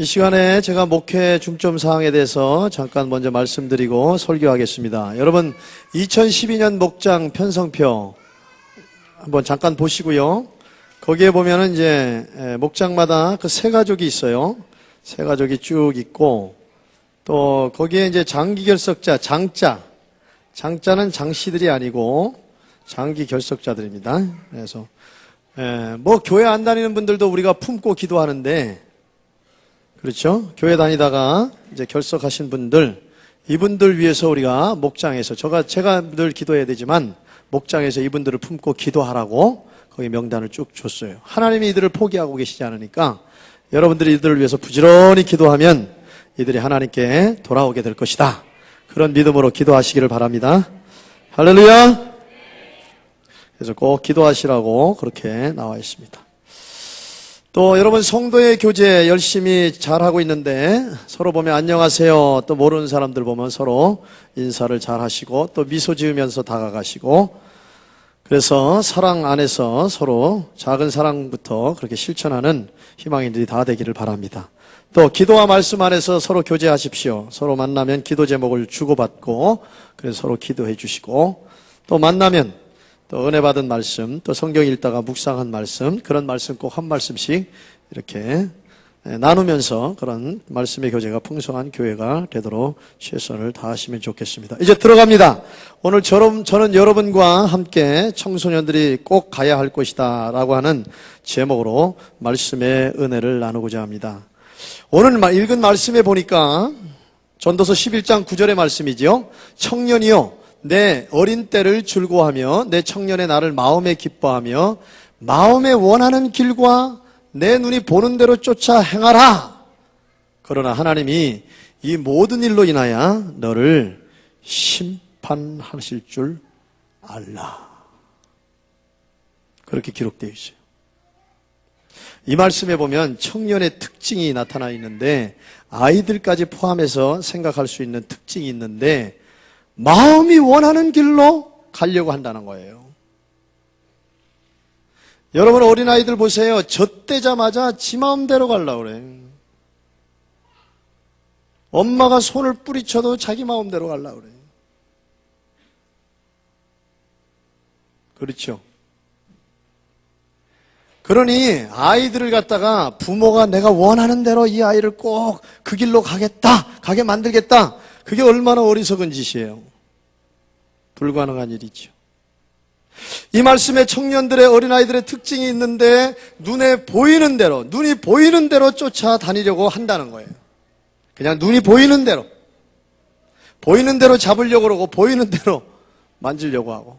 이 시간에 제가 목회 중점 사항에 대해서 잠깐 먼저 말씀드리고 설교하겠습니다. 여러분 2012년 목장 편성표 한번 잠깐 보시고요. 거기에 보면은 이제 목장마다 그 세 가족이 있어요. 세 가족이 쭉 있고 또 거기에 이제 장기 결석자, 장자는 장씨들이 아니고 장기 결석자들입니다. 그래서 뭐 교회 안 다니는 분들도 우리가 품고 기도하는데, 그렇죠? 교회 다니다가 이제 결석하신 분들, 이분들 위해서 우리가 목장에서 제가 늘 기도해야 되지만 목장에서 이분들을 품고 기도하라고 거기 명단을 쭉 줬어요. 하나님이 이들을 포기하고 계시지 않으니까 여러분들이 이들을 위해서 부지런히 기도하면 이들이 하나님께 돌아오게 될 것이다. 그런 믿음으로 기도하시기를 바랍니다. 할렐루야! 그래서 꼭 기도하시라고 그렇게 나와 있습니다. 또 여러분 성도의 교제 열심히 잘하고 있는데 서로 보면 안녕하세요. 또 모르는 사람들 보면 서로 인사를 잘 하시고 또 미소 지으면서 다가가시고, 그래서 사랑 안에서 서로 작은 사랑부터 그렇게 실천하는 희망인들이 다 되기를 바랍니다. 또 기도와 말씀 안에서 서로 교제하십시오. 서로 만나면 기도 제목을 주고받고 그래서 서로 기도해 주시고, 또 만나면 또 은혜 받은 말씀, 또 성경 읽다가 묵상한 말씀, 그런 말씀 꼭 한 말씀씩 이렇게 나누면서 그런 말씀의 교제가 풍성한 교회가 되도록 최선을 다하시면 좋겠습니다. 이제 들어갑니다. 오늘 저는 여러분과 함께 청소년들이 꼭 가야 할 곳이다 라고 하는 제목으로 말씀의 은혜를 나누고자 합니다. 오늘 읽은 말씀에 보니까 전도서 11장 9절의 말씀이죠. 청년이요, 내 어린 때를 즐거워하며 내 청년의 날을 마음에 기뻐하며 마음에 원하는 길과 내 눈이 보는 대로 쫓아 행하라. 그러나 하나님이 이 모든 일로 인하여 너를 심판하실 줄 알라. 그렇게 기록되어 있어요. 이 말씀에 보면 청년의 특징이 나타나 있는데, 아이들까지 포함해서 생각할 수 있는 특징이 있는데, 마음이 원하는 길로 가려고 한다는 거예요. 여러분 어린아이들 보세요. 젖대자마자 지 마음대로 가려고 그래. 엄마가 손을 뿌리쳐도 자기 마음대로 가려고 그래. 그렇죠? 그러니 아이들을 갖다가 부모가 내가 원하는 대로 이 아이를 꼭 그 길로 가게 만들겠다. 그게 얼마나 어리석은 짓이에요. 불가능한 일이죠. 이 말씀에 청년들의 어린아이들의 특징이 있는데 눈이 보이는 대로 쫓아다니려고 한다는 거예요. 그냥 눈이 보이는 대로 잡으려고 그러고 보이는 대로 만지려고 하고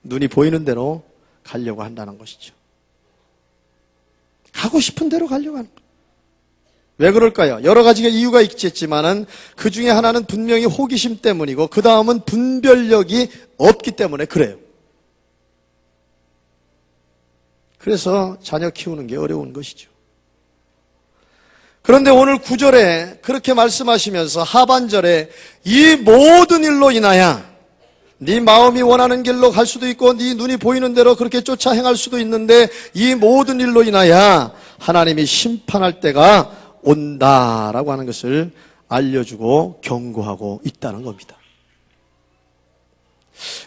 눈이 보이는 대로 가려고 한다는 것이죠. 가고 싶은 대로 가려고 하는 거예요. 왜 그럴까요? 여러 가지 이유가 있겠지만은 그 중에 하나는 분명히 호기심 때문이고 그 다음은 분별력이 없기 때문에 그래요. 그래서 자녀 키우는 게 어려운 것이죠. 그런데 오늘 9절에 그렇게 말씀하시면서 하반절에 이 모든 일로 인하여 네 마음이 원하는 길로 갈 수도 있고 네 눈이 보이는 대로 그렇게 쫓아 행할 수도 있는데 이 모든 일로 인하여 하나님이 심판할 때가 온다라고 하는 것을 알려주고 경고하고 있다는 겁니다.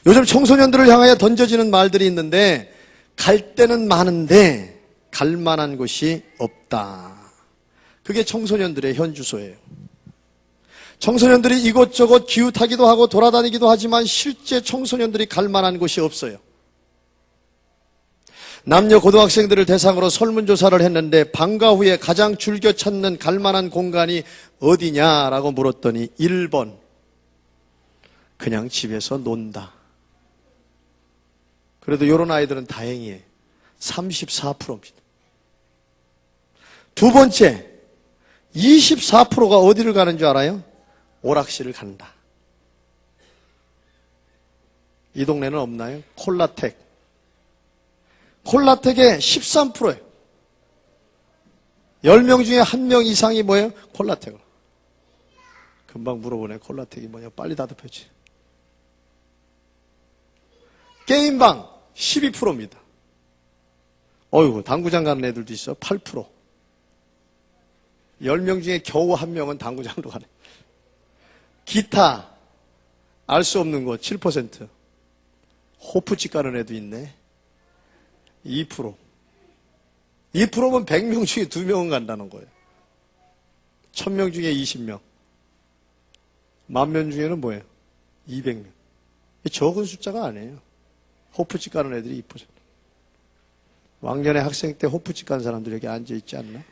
요즘 청소년들을 향하여 던져지는 말들이 있는데, 갈 데는 많은데 갈 만한 곳이 없다. 그게 청소년들의 현주소예요. 청소년들이 이곳저곳 기웃하기도 하고 돌아다니기도 하지만 실제 청소년들이 갈 만한 곳이 없어요. 남녀 고등학생들을 대상으로 설문조사를 했는데 방과 후에 가장 즐겨 찾는 갈 만한 공간이 어디냐라고 물었더니 1번 그냥 집에서 논다. 그래도 이런 아이들은 다행이에요. 34%입니다. 두 번째 24%가 어디를 가는 줄 알아요? 오락실을 간다. 이 동네는 없나요? 콜라텍의 13%예요. 10명 중에 1명 이상이 뭐예요? 콜라텍을. 금방 물어보네. 콜라텍이 뭐냐? 빨리 대답해야지. 게임방 12%입니다. 어이구, 당구장 가는 애들도 있어. 8%. 10명 중에 겨우 1명은 당구장으로 가네. 기타, 알 수 없는 거 7%. 호프집 가는 애도 있네. 2%. 2%면 100명 중에 2명은 간다는 거예요. 1000명 중에 20명. 10,000명 중에는 뭐예요? 200명. 적은 숫자가 아니에요. 호프집 가는 애들이 2%. 왕년에 학생 때 호프집 간 사람들 여기 앉아있지 않나?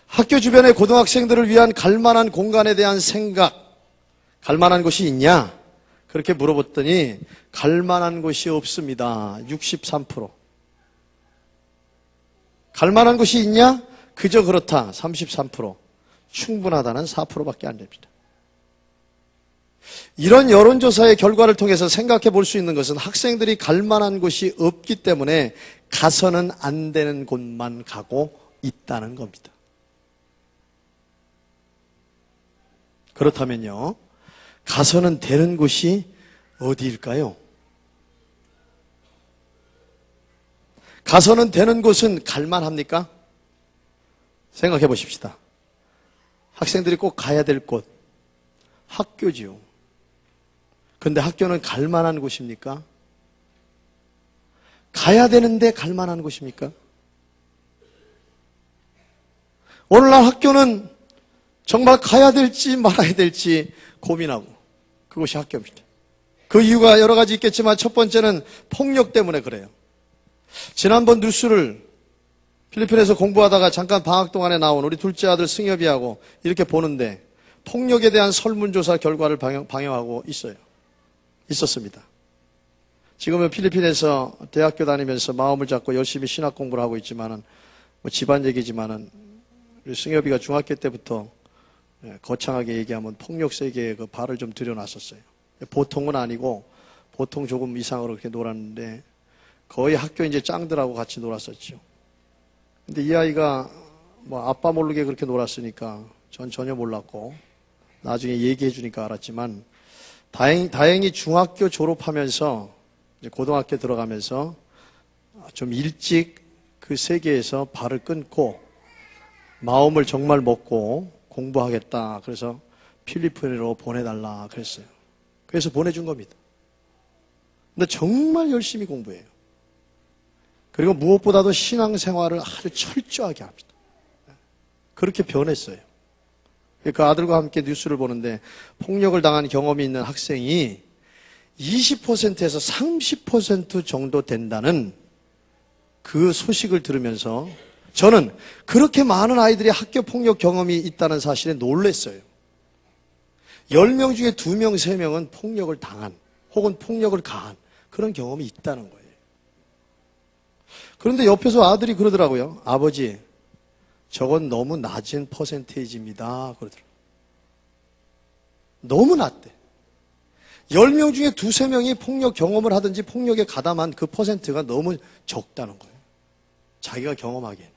학교 주변의 고등학생들을 위한 갈만한 공간에 대한 생각, 갈만한 곳이 있냐? 그렇게 물어봤더니 갈만한 곳이 없습니다. 63%. 갈만한 곳이 있냐? 그저 그렇다. 33%. 충분하다는 4%밖에 안 됩니다. 이런 여론조사의 결과를 통해서 생각해 볼 수 있는 것은 학생들이 갈만한 곳이 없기 때문에 가서는 안 되는 곳만 가고 있다는 겁니다. 그렇다면요, 가서는 되는 곳이 어디일까요? 가서는 되는 곳은 갈만합니까? 생각해 보십시다. 학생들이 꼭 가야 될 곳, 학교지요. 근데 학교는 갈만한 곳입니까? 가야 되는데 갈만한 곳입니까? 오늘날 학교는 정말 가야 될지 말아야 될지 고민하고, 그것이 학교입니다. 그 이유가 여러 가지 있겠지만 첫 번째는 폭력 때문에 그래요. 지난번 뉴스를 필리핀에서 공부하다가 잠깐 방학 동안에 나온 우리 둘째 아들 승엽이하고 이렇게 보는데 폭력에 대한 설문조사 결과를 방영하고 있었습니다. 지금은 필리핀에서 대학교 다니면서 마음을 잡고 열심히 신학 공부를 하고 있지만은, 집안 얘기지만은, 우리 승엽이가 중학교 때부터 거창하게 얘기하면 폭력 세계에 그 발을 좀 들여놨었어요. 보통은 아니고, 보통 조금 이상으로 그렇게 놀았는데, 거의 학교 이제 짱들하고 같이 놀았었죠. 근데 이 아이가 아빠 모르게 그렇게 놀았으니까 전 전혀 몰랐고, 나중에 얘기해 주니까 알았지만, 다행히 중학교 졸업하면서 이제 고등학교 들어가면서 좀 일찍 그 세계에서 발을 끊고 마음을 정말 먹고 공부하겠다. 그래서 필리핀으로 보내달라 그랬어요. 그래서 보내준 겁니다. 근데 정말 열심히 공부해요. 그리고 무엇보다도 신앙생활을 아주 철저하게 합니다. 그렇게 변했어요. 그 아들과 함께 뉴스를 보는데 폭력을 당한 경험이 있는 학생이 20%에서 30% 정도 된다는 그 소식을 들으면서 저는 그렇게 많은 아이들이 학교 폭력 경험이 있다는 사실에 놀랐어요. 10명 중에 2명, 3명은 폭력을 당한 혹은 폭력을 가한 그런 경험이 있다는 거예요. 그런데 옆에서 아들이 그러더라고요. 아버지, 저건 너무 낮은 퍼센테이지입니다. 그러더라고요. 너무 낮대. 10명 중에 2, 3명이 폭력 경험을 하든지 폭력에 가담한 그 퍼센트가 너무 적다는 거예요. 자기가 경험하기에는.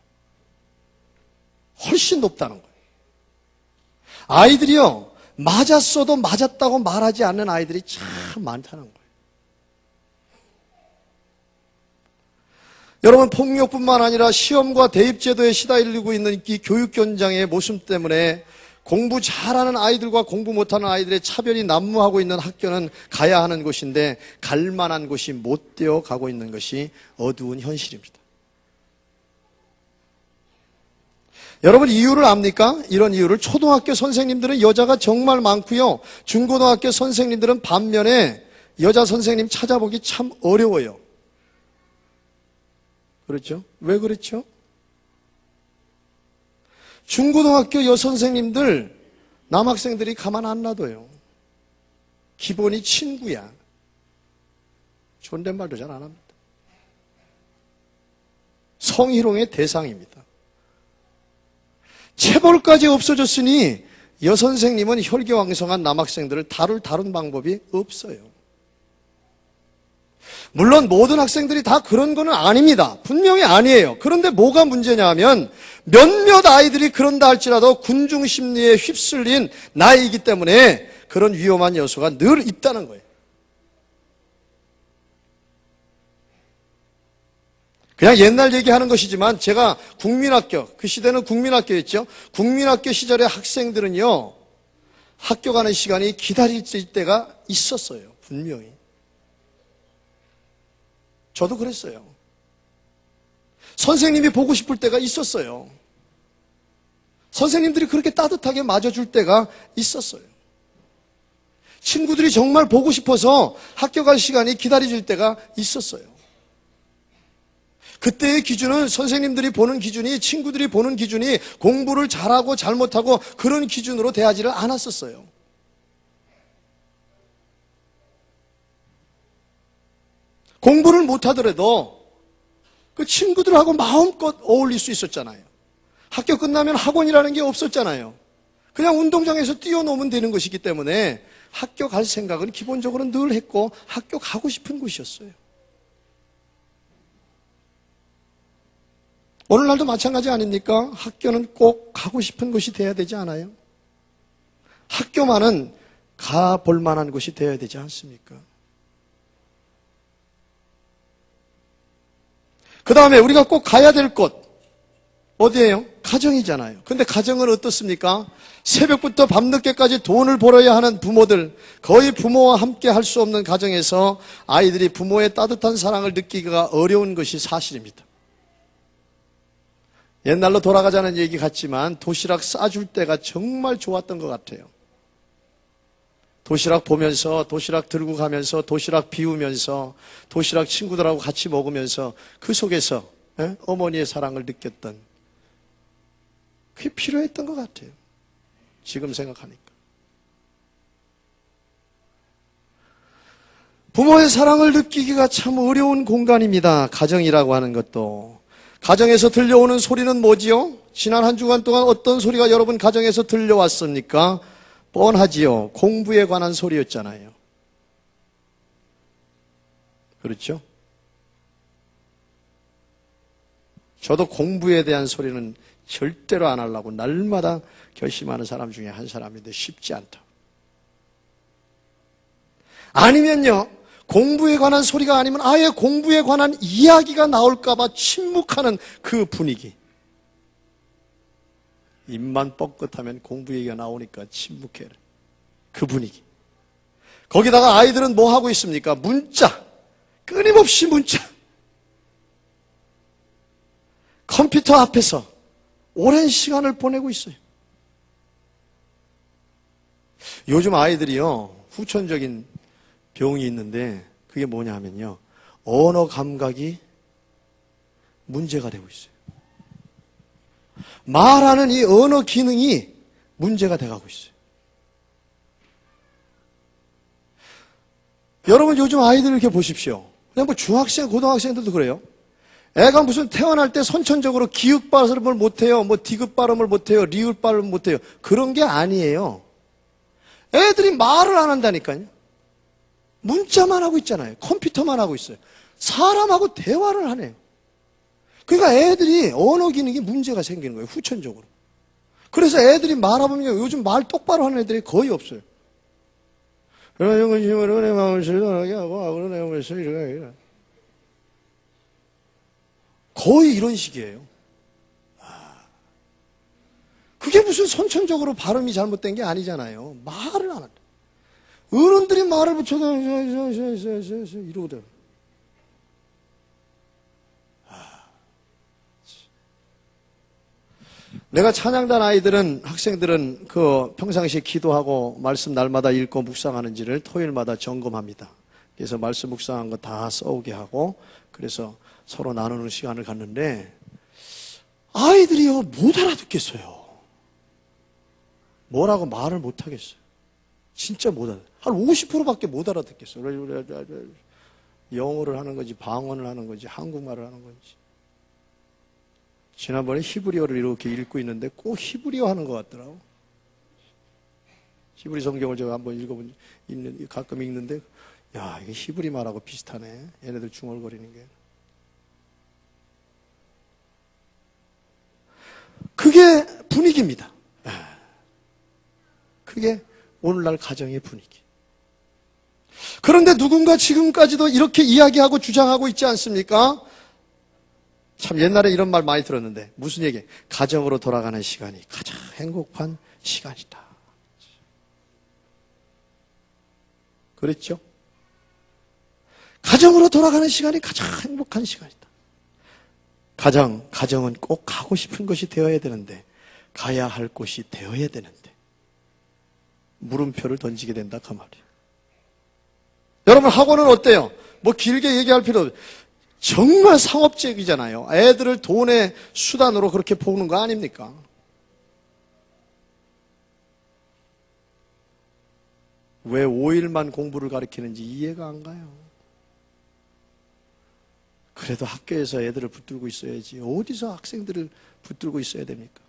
훨씬 높다는 거예요. 아이들이요, 맞았어도 맞았다고 말하지 않는 아이들이 참 많다는 거예요. 여러분, 폭력뿐만 아니라 시험과 대입제도에 시달리고 있는 이 교육 현장의 모습 때문에 공부 잘하는 아이들과 공부 못하는 아이들의 차별이 난무하고 있는 학교는 가야 하는 곳인데 갈 만한 곳이 못 되어 가고 있는 것이 어두운 현실입니다. 여러분, 이유를 압니까? 이런 이유를. 초등학교 선생님들은 여자가 정말 많고요. 중고등학교 선생님들은 반면에 여자 선생님 찾아보기 참 어려워요. 그렇죠? 왜 그렇죠? 중고등학교 여선생님들, 남학생들이 가만 안 놔둬요. 기본이 친구야. 존댓말도 잘 안 합니다. 성희롱의 대상입니다. 체벌까지 없어졌으니 여선생님은 혈기왕성한 남학생들을 다룬 방법이 없어요. 물론 모든 학생들이 다 그런 건 아닙니다. 분명히 아니에요. 그런데 뭐가 문제냐 하면 몇몇 아이들이 그런다 할지라도 군중 심리에 휩쓸린 나이이기 때문에 그런 위험한 요소가 늘 있다는 거예요. 그냥 옛날 얘기하는 것이지만 제가 국민학교, 그 시대는 국민학교였죠. 국민학교 시절의 학생들은요, 학교 가는 시간이 기다릴 때가 있었어요. 분명히. 저도 그랬어요. 선생님이 보고 싶을 때가 있었어요. 선생님들이 그렇게 따뜻하게 맞아줄 때가 있었어요. 친구들이 정말 보고 싶어서 학교 갈 시간이 기다려질 때가 있었어요. 그때의 기준은 선생님들이 보는 기준이, 친구들이 보는 기준이 공부를 잘하고 잘못하고 그런 기준으로 대하지를 않았었어요. 공부를 못하더라도 그 친구들하고 마음껏 어울릴 수 있었잖아요. 학교 끝나면 학원이라는 게 없었잖아요. 그냥 운동장에서 뛰어노면 되는 것이기 때문에 학교 갈 생각은 기본적으로 늘 했고 학교 가고 싶은 곳이었어요. 오늘날도 마찬가지 아닙니까? 학교는 꼭 가고 싶은 곳이 되어야 되지 않아요? 학교만은 가볼 만한 곳이 되어야 되지 않습니까? 그 다음에 우리가 꼭 가야 될 곳 어디예요? 가정이잖아요. 근데 가정은 어떻습니까? 새벽부터 밤늦게까지 돈을 벌어야 하는 부모들, 거의 부모와 함께 할 수 없는 가정에서 아이들이 부모의 따뜻한 사랑을 느끼기가 어려운 것이 사실입니다. 옛날로 돌아가자는 얘기 같지만 도시락 싸줄 때가 정말 좋았던 것 같아요. 도시락 보면서, 도시락 들고 가면서, 도시락 비우면서, 도시락 친구들하고 같이 먹으면서 그 속에서 어머니의 사랑을 느꼈던, 그게 필요했던 것 같아요. 지금 생각하니까. 부모의 사랑을 느끼기가 참 어려운 공간입니다. 가정이라고 하는 것도. 가정에서 들려오는 소리는 뭐지요? 지난 한 주간 동안 어떤 소리가 여러분 가정에서 들려왔습니까? 뻔하지요. 공부에 관한 소리였잖아요. 그렇죠? 저도 공부에 대한 소리는 절대로 안 하려고 날마다 결심하는 사람 중에 한 사람인데 쉽지 않다. 아니면요, 공부에 관한 소리가 아니면 아예 공부에 관한 이야기가 나올까봐 침묵하는 그 분위기. 입만 뻥끗하면 공부 얘기가 나오니까 침묵해. 그 분위기. 거기다가 아이들은 뭐 하고 있습니까? 문자. 끊임없이 문자. 컴퓨터 앞에서 오랜 시간을 보내고 있어요. 요즘 아이들이요, 후천적인 병이 있는데 그게 뭐냐 하면요, 언어 감각이 문제가 되고 있어요. 말하는 이 언어 기능이 문제가 돼가고 있어요. 여러분 요즘 아이들 이렇게 보십시오. 그냥 뭐 중학생, 고등학생들도 그래요. 애가 무슨 태어날 때 선천적으로 기읍 발음을 못해요. 뭐 디귿 발음을 못해요. 리을 발음을 못해요. 그런 게 아니에요. 애들이 말을 안 한다니까요. 문자만 하고 있잖아요. 컴퓨터만 하고 있어요. 사람하고 대화를 하네요. 그러니까 애들이 언어 기능이 문제가 생기는 거예요. 후천적으로. 그래서 애들이 말하면 요즘 말 똑바로 하는 애들이 거의 없어요. 그런 것이면 은혜 마음을 슬렁하게 하고 아그런 내용을 쓰리라. 거의 이런 식이에요. 그게 무슨 선천적으로 발음이 잘못된 게 아니잖아요. 말을 안 한다. 어른들이 말을 붙여도 이러거든. 내가 찬양단 아이들은, 학생들은 그 평상시에 기도하고 말씀 날마다 읽고 묵상하는지를 토요일마다 점검합니다. 그래서 말씀 묵상한 거 다 써오게 하고, 그래서 서로 나누는 시간을 갖는데 아이들이요 못 알아듣겠어요. 뭐라고 말을 못 하겠어요. 진짜 못 알아. 한 50%밖에 못 알아듣겠어요. 영어를 하는 건지 방언을 하는 건지 한국말을 하는 건지. 지난번에 히브리어를 이렇게 읽고 있는데 꼭 히브리어 하는 것 같더라고. 히브리 성경을 제가 한번 가끔 읽는데, 야, 이게 히브리 말하고 비슷하네. 얘네들 중얼거리는 게. 그게 분위기입니다. 그게 오늘날 가정의 분위기. 그런데 누군가 지금까지도 이렇게 이야기하고 주장하고 있지 않습니까? 참 옛날에 이런 말 많이 들었는데 무슨 얘기? 가정으로 돌아가는 시간이 가장 행복한 시간이다. 그랬죠? 가정으로 돌아가는 시간이 가장 행복한 시간이다. 가정은 꼭 가고 싶은 곳이 되어야 되는데 가야 할 곳이 되어야 되는데 물음표를 던지게 된다 그 말이에요. 여러분 학원은 어때요? 뭐 길게 얘기할 필요 없어요. 정말 상업적이잖아요. 애들을 돈의 수단으로 그렇게 보는 거 아닙니까? 왜 5일만 공부를 가르치는지 이해가 안 가요. 그래도 학교에서 애들을 붙들고 있어야지. 어디서 학생들을 붙들고 있어야 됩니까?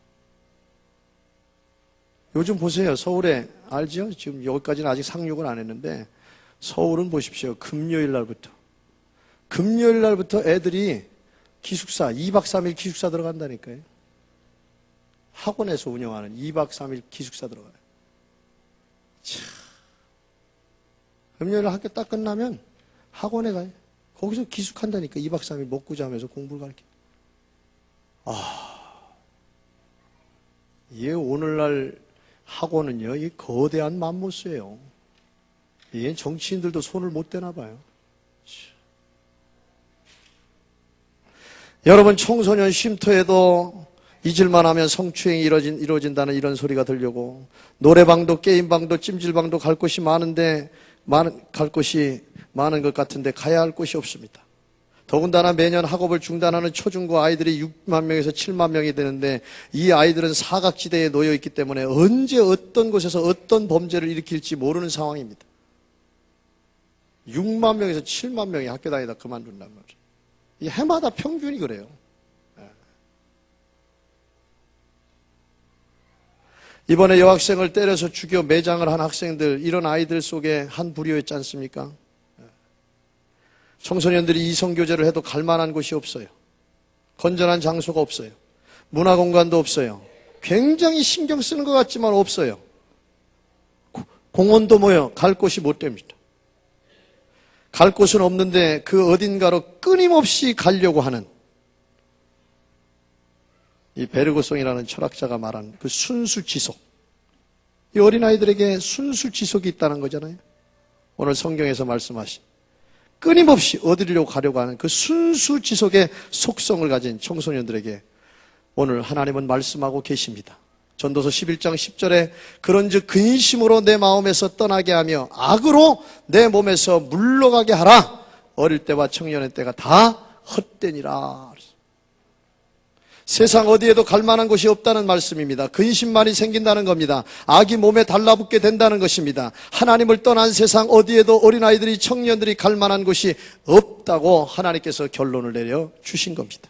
요즘 보세요. 서울에 알죠? 지금 여기까지는 아직 상륙을 안 했는데 서울은 보십시오. 금요일 날부터 애들이 기숙사 2박 3일 기숙사 들어간다니까요. 학원에서 운영하는 2박 3일 기숙사 들어가요. 참. 금요일 학교 딱 끝나면 학원에 가요. 거기서 기숙한다니까. 2박 3일 먹고 자면서 공부를 가르쳐. 이게 오늘날 학원은요, 이 거대한 맘모스예요. 이게 정치인들도 손을 못 대나 봐요. 여러분 청소년 쉼터에도 잊을만 하면 성추행이 이루어진다는 이런 소리가 들려고 노래방도 게임방도 찜질방도 갈 곳이 많은데 갈 곳이 많은 것 같은데 가야 할 곳이 없습니다. 더군다나 매년 학업을 중단하는 초중고 아이들이 6만 명에서 7만 명이 되는데 이 아이들은 사각지대에 놓여 있기 때문에 언제 어떤 곳에서 어떤 범죄를 일으킬지 모르는 상황입니다. 6만 명에서 7만 명이 학교 다니다 그만둔단 말이에요. 이 해마다 평균이 그래요. 이번에 여학생을 때려서 죽여 매장을 한 학생들, 이런 아이들 속에 한 부류였지 않습니까? 청소년들이 이성교제를 해도 갈 만한 곳이 없어요. 건전한 장소가 없어요. 문화공간도 없어요. 굉장히 신경 쓰는 것 같지만 없어요. 공원도 갈 곳이 못 됩니다. 갈 곳은 없는데 그 어딘가로 끊임없이 가려고 하는 이 베르그송이라는 철학자가 말한 그 순수지속. 이 어린아이들에게 순수지속이 있다는 거잖아요. 오늘 성경에서 말씀하신 끊임없이 얻으려고 가려고 하는 그 순수지속의 속성을 가진 청소년들에게 오늘 하나님은 말씀하고 계십니다. 전도서 11장 10절에 그런즉 근심으로 내 마음에서 떠나게 하며 악으로 내 몸에서 물러가게 하라. 어릴 때와 청년의 때가 다 헛되니라. 세상 어디에도 갈 만한 곳이 없다는 말씀입니다. 근심만이 생긴다는 겁니다. 악이 몸에 달라붙게 된다는 것입니다. 하나님을 떠난 세상 어디에도 어린아이들이 청년들이 갈 만한 곳이 없다고 하나님께서 결론을 내려 주신 겁니다.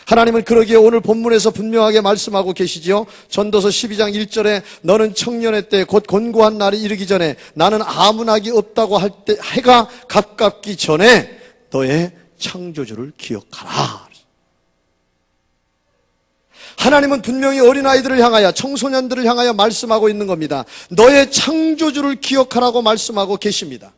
하나님은 그러기에 오늘 본문에서 분명하게 말씀하고 계시지요. 전도서 12장 1절에 너는 청년의 때 곧 곤고한 날이 이르기 전에 나는 아무 낙이 없다고 할 때 해가 가깝기 전에 너의 창조주를 기억하라. 하나님은 분명히 어린아이들을 향하여 청소년들을 향하여 말씀하고 있는 겁니다. 너의 창조주를 기억하라고 말씀하고 계십니다.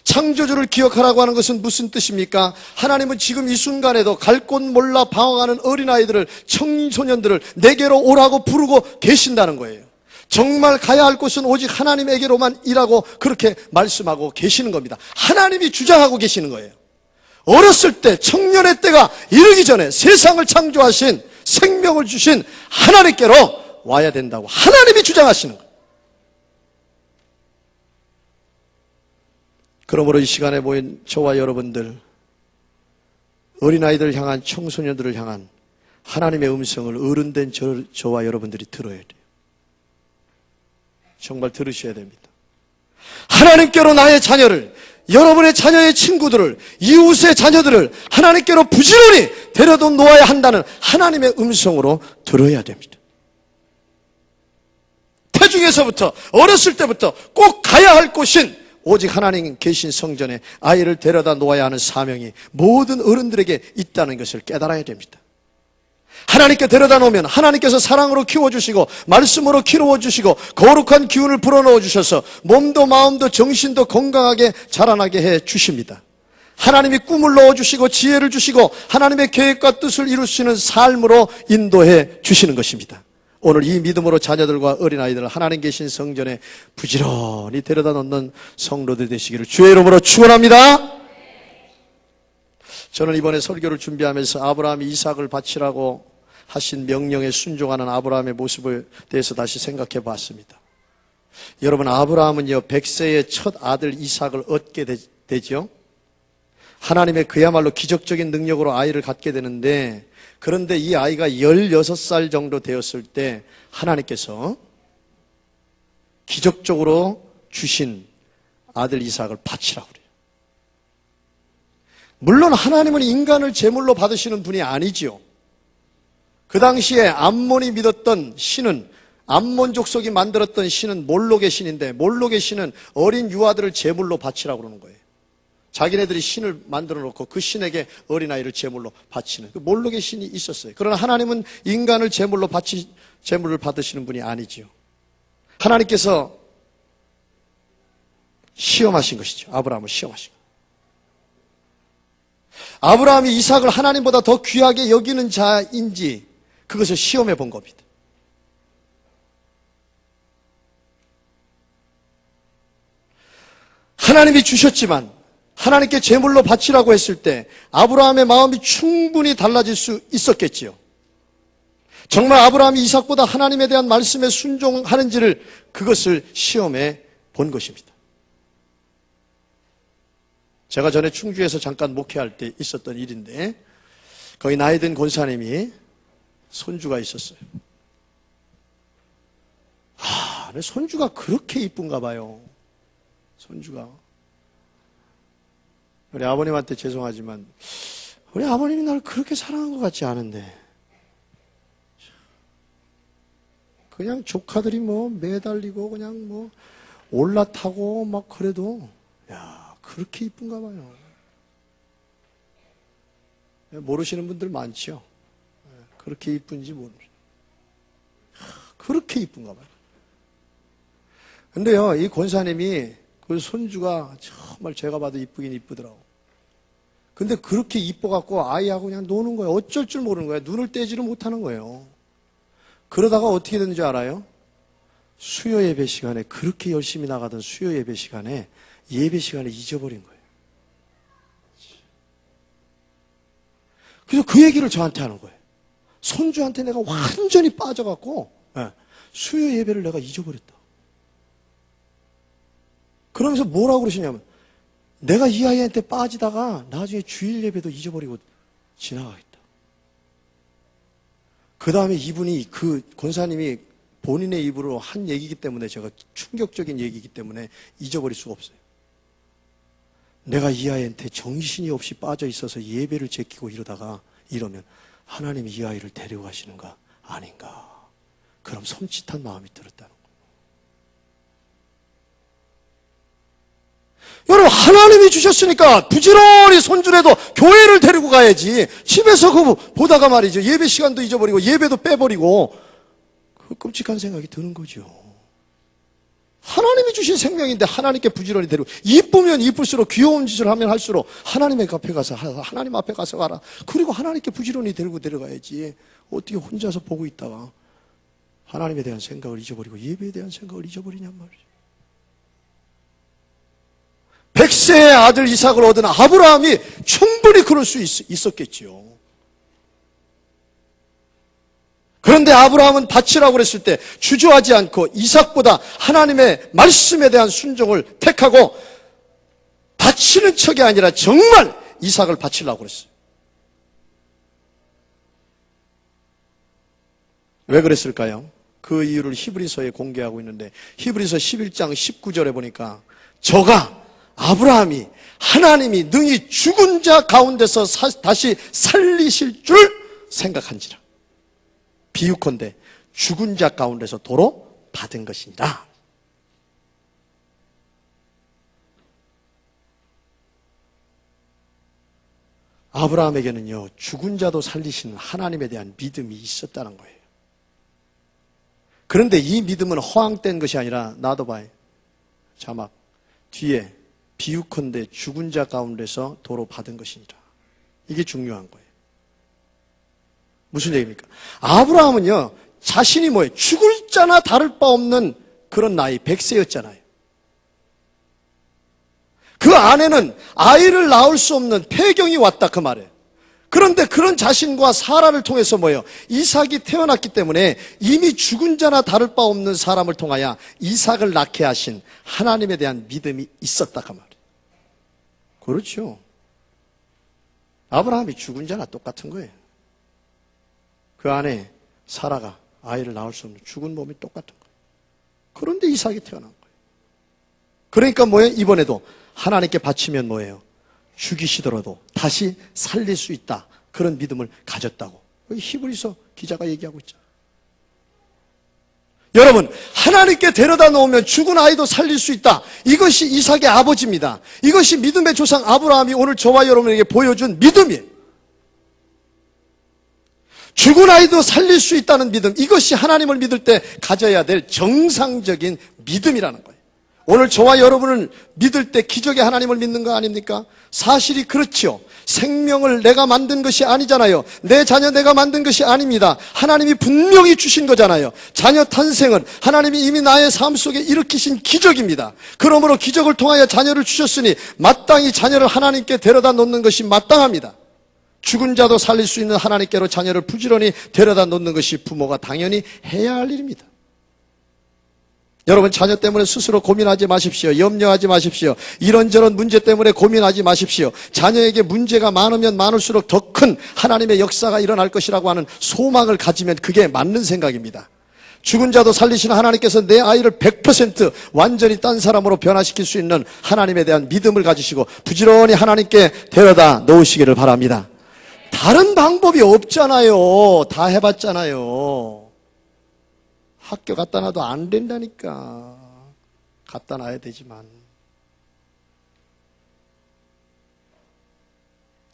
창조주를 기억하라고 하는 것은 무슨 뜻입니까? 하나님은 지금 이 순간에도 갈 곳 몰라 방황하는 어린아이들을, 청소년들을 내게로 오라고 부르고 계신다는 거예요. 정말 가야 할 곳은 오직 하나님에게로만 이라고 그렇게 말씀하고 계시는 겁니다. 하나님이 주장하고 계시는 거예요. 어렸을 때, 청년의 때가 이르기 전에 세상을 창조하신, 생명을 주신 하나님께로 와야 된다고 하나님이 주장하시는 거예요. 그러므로 이 시간에 모인 저와 여러분들, 어린아이들을 향한, 청소년들을 향한 하나님의 음성을 어른된 저와 여러분들이 들어야 돼요. 정말 들으셔야 됩니다. 하나님께로 나의 자녀를, 여러분의 자녀의 친구들을, 이웃의 자녀들을 하나님께로 부지런히 데려다 놓아야 한다는 하나님의 음성으로 들어야 됩니다. 태중에서부터, 어렸을 때부터 꼭 가야 할 곳인 오직 하나님 계신 성전에 아이를 데려다 놓아야 하는 사명이 모든 어른들에게 있다는 것을 깨달아야 됩니다. 하나님께 데려다 놓으면 하나님께서 사랑으로 키워주시고 말씀으로 키워주시고 거룩한 기운을 불어넣어 주셔서 몸도 마음도 정신도 건강하게 자라나게 해 주십니다. 하나님이 꿈을 넣어주시고 지혜를 주시고 하나님의 계획과 뜻을 이루시는 삶으로 인도해 주시는 것입니다. 오늘 이 믿음으로 자녀들과 어린아이들을 하나님 계신 성전에 부지런히 데려다 놓는 성도들 되시기를 주의 이름으로 축원합니다. 저는 이번에 설교를 준비하면서 아브라함이 이삭을 바치라고 하신 명령에 순종하는 아브라함의 모습에 대해서 다시 생각해 봤습니다. 여러분, 아브라함은요 100세의 첫 아들 이삭을 얻게 되죠. 하나님의 그야말로 기적적인 능력으로 아이를 갖게 되는데, 그런데 이 아이가 16살 정도 되었을 때 하나님께서 기적적으로 주신 아들 이삭을 바치라고 그래요. 물론 하나님은 인간을 제물로 받으시는 분이 아니지요. 그 당시에 암몬이 믿었던 신은, 암몬 족속이 만들었던 신은 몰록의 신인데, 몰록의 신은 어린 유아들을 제물로 바치라고 그러는 거예요. 자기네들이 신을 만들어 놓고 그 신에게 어린아이를 제물로 바치는 그 몰록의 신이 있었어요. 그러나 하나님은 인간을 제물로 제물을 받으시는 분이 아니지요. 하나님께서 시험하신 것이죠. 아브라함을 시험하신 것. 아브라함이 이삭을 하나님보다 더 귀하게 여기는 자인지 그것을 시험해 본 겁니다. 하나님이 주셨지만 하나님께 제물로 바치라고 했을 때 아브라함의 마음이 충분히 달라질 수 있었겠지요. 정말 아브라함이 이삭보다 하나님에 대한 말씀에 순종하는지를 그것을 시험해 본 것입니다. 제가 전에 충주에서 잠깐 목회할 때 있었던 일인데, 거기 나이 든 권사님이 손주가 있었어요. 손주가 그렇게 이쁜가 봐요. 손주가. 우리 아버님한테 죄송하지만 우리 아버님이 나를 그렇게 사랑한 것 같지 않은데, 그냥 조카들이 뭐 매달리고 그냥 뭐 올라타고 막 그래도 그렇게 이쁜가 봐요. 모르시는 분들 많죠. 그렇게 이쁜지 모르죠. 그렇게 이쁜가 봐요. 근데요, 이 권사님이 그 손주가 정말 제가 봐도 이쁘긴 이쁘더라고. 근데 그렇게 이뻐갖고 아이하고 그냥 노는 거예요. 어쩔 줄 모르는 거예요. 눈을 떼지를 못하는 거예요. 그러다가 어떻게 됐는지 알아요? 수요 예배 시간에, 그렇게 열심히 나가던 수요 예배 시간에 잊어버린 거예요. 그래서 그 얘기를 저한테 하는 거예요. 손주한테 내가 완전히 빠져갖고 수요 예배를 내가 잊어버렸다. 그러면서 뭐라고 그러시냐면, 내가 이 아이한테 빠지다가 나중에 주일 예배도 잊어버리고 지나가겠다. 그 다음에 이분이, 그 권사님이 본인의 입으로 한 얘기이기 때문에, 제가 충격적인 얘기이기 때문에 잊어버릴 수가 없어요. 내가 이 아이한테 정신이 없이 빠져 있어서 예배를 제끼고 이러면 하나님이 이 아이를 데려가시는가 아닌가, 그럼 섬찟한 마음이 들었다는 거예요. 여러분, 하나님이 주셨으니까 부지런히 손주라도 교회를 데리고 가야지. 집에서 그거 보다가 말이죠, 예배 시간도 잊어버리고 예배도 빼버리고, 그 끔찍한 생각이 드는 거죠. 하나님이 주신 생명인데 하나님께 부지런히 데리고, 이쁘면 이쁠수록, 귀여운 짓을 하면 할수록 하나님 앞에 가서 가라. 그리고 하나님께 부지런히 데려가야지. 어떻게 혼자서 보고 있다가 하나님에 대한 생각을 잊어버리고 예배에 대한 생각을 잊어버리냔 말이죠. 100세의 아들 이삭을 얻은 아브라함이 충분히 그럴 수 있었겠지요. 그런데 아브라함은 바치라고 그랬을 때 주저하지 않고 이삭보다 하나님의 말씀에 대한 순종을 택하고 바치는 척이 아니라 정말 이삭을 바치려고 그랬어요. 왜 그랬을까요? 그 이유를 히브리서에 공개하고 있는데, 히브리서 11장 19절에 보니까, 아브라함이 하나님이 능히 죽은 자 가운데서 다시 살리실 줄 생각한지라. 비유컨대 죽은 자 가운데서 도로 받은 것이니라. 아브라함에게는요, 죽은 자도 살리시는 하나님에 대한 믿음이 있었다는 거예요. 그런데 이 믿음은 허황된 것이 아니라, 나도 봐요. 자막 뒤에 비유컨대 죽은 자 가운데서 도로 받은 것이니라. 이게 중요한 거예요. 무슨 얘기입니까? 아브라함은요, 자신이 뭐예요? 죽을 자나 다를 바 없는 그런 나이, 100세였잖아요. 그 안에는 아이를 낳을 수 없는 폐경이 왔다, 그 말이에요. 그런데 그런 자신과 사라를 통해서 뭐예요? 이삭이 태어났기 때문에 이미 죽은 자나 다를 바 없는 사람을 통하여 이삭을 낳게 하신 하나님에 대한 믿음이 있었다, 그 말이에요. 그렇죠. 아브라함이 죽은 자나 똑같은 거예요. 그 안에 사라가 아이를 낳을 수 없는 죽은 몸이 똑같은 거예요. 그런데 이삭이 태어난 거예요. 그러니까 뭐예요? 이번에도 하나님께 바치면 뭐예요? 죽이시더라도 다시 살릴 수 있다. 그런 믿음을 가졌다고 히브리서 기자가 얘기하고 있죠. 여러분, 하나님께 데려다 놓으면 죽은 아이도 살릴 수 있다. 이것이 이삭의 아버지입니다. 이것이 믿음의 조상 아브라함이 오늘 저와 여러분에게 보여준 믿음이에요. 죽은 아이도 살릴 수 있다는 믿음, 이것이 하나님을 믿을 때 가져야 될 정상적인 믿음이라는 거예요. 오늘 저와 여러분을 믿을 때 기적의 하나님을 믿는 거 아닙니까? 사실이 그렇죠. 생명을 내가 만든 것이 아니잖아요. 내 자녀 내가 만든 것이 아닙니다. 하나님이 분명히 주신 거잖아요. 자녀 탄생은 하나님이 이미 나의 삶 속에 일으키신 기적입니다. 그러므로 기적을 통하여 자녀를 주셨으니 마땅히 자녀를 하나님께 데려다 놓는 것이 마땅합니다. 죽은 자도 살릴 수 있는 하나님께로 자녀를 부지런히 데려다 놓는 것이 부모가 당연히 해야 할 일입니다. 여러분, 자녀 때문에 스스로 고민하지 마십시오. 염려하지 마십시오. 이런저런 문제 때문에 고민하지 마십시오. 자녀에게 문제가 많으면 많을수록 더 큰 하나님의 역사가 일어날 것이라고 하는 소망을 가지면 그게 맞는 생각입니다. 죽은 자도 살리시는 하나님께서 내 아이를 100% 완전히 딴 사람으로 변화시킬 수 있는 하나님에 대한 믿음을 가지시고 부지런히 하나님께 데려다 놓으시기를 바랍니다. 다른 방법이 없잖아요. 다 해봤잖아요. 학교 갖다 놔도 안 된다니까. 갖다 놔야 되지만.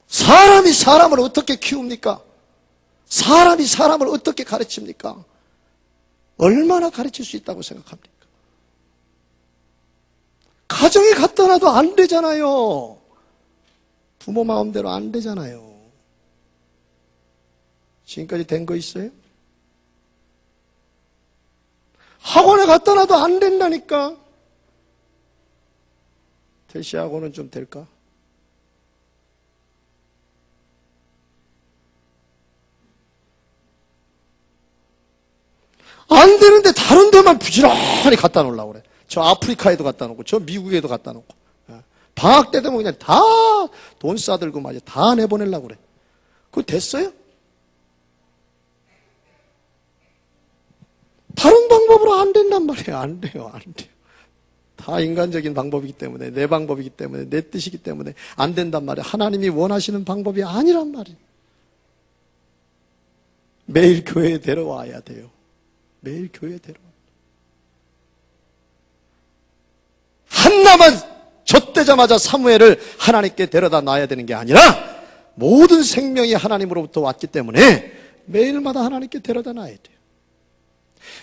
사람이 사람을 어떻게 키웁니까? 사람이 사람을 어떻게 가르칩니까? 얼마나 가르칠 수 있다고 생각합니까? 가정에 갖다 놔도 안 되잖아요. 부모 마음대로 안 되잖아요. 지금까지 된 거 있어요? 학원에 갖다 놔도 안 된다니까. 대시학원은 좀 될까? 안 되는데 다른 데만 부지런히 갖다 놓으려고 그래. 저 아프리카에도 갖다 놓고 저 미국에도 갖다 놓고 방학 때 되면 그냥 다 돈 싸들고 말이야 다 내보내려고 그래. 그거 됐어요? 다른 방법으로 안 된단 말이에요. 안 돼요. 안 돼요. 다 인간적인 방법이기 때문에, 내 방법이기 때문에, 내 뜻이기 때문에 안 된단 말이에요. 하나님이 원하시는 방법이 아니란 말이에요. 매일 교회에 데려와야 돼요. 매일 교회에 데려와야 돼요. 한나만 젖대자마자 사무엘을 하나님께 데려다 놔야 되는 게 아니라 모든 생명이 하나님으로부터 왔기 때문에 매일마다 하나님께 데려다 놔야 돼요.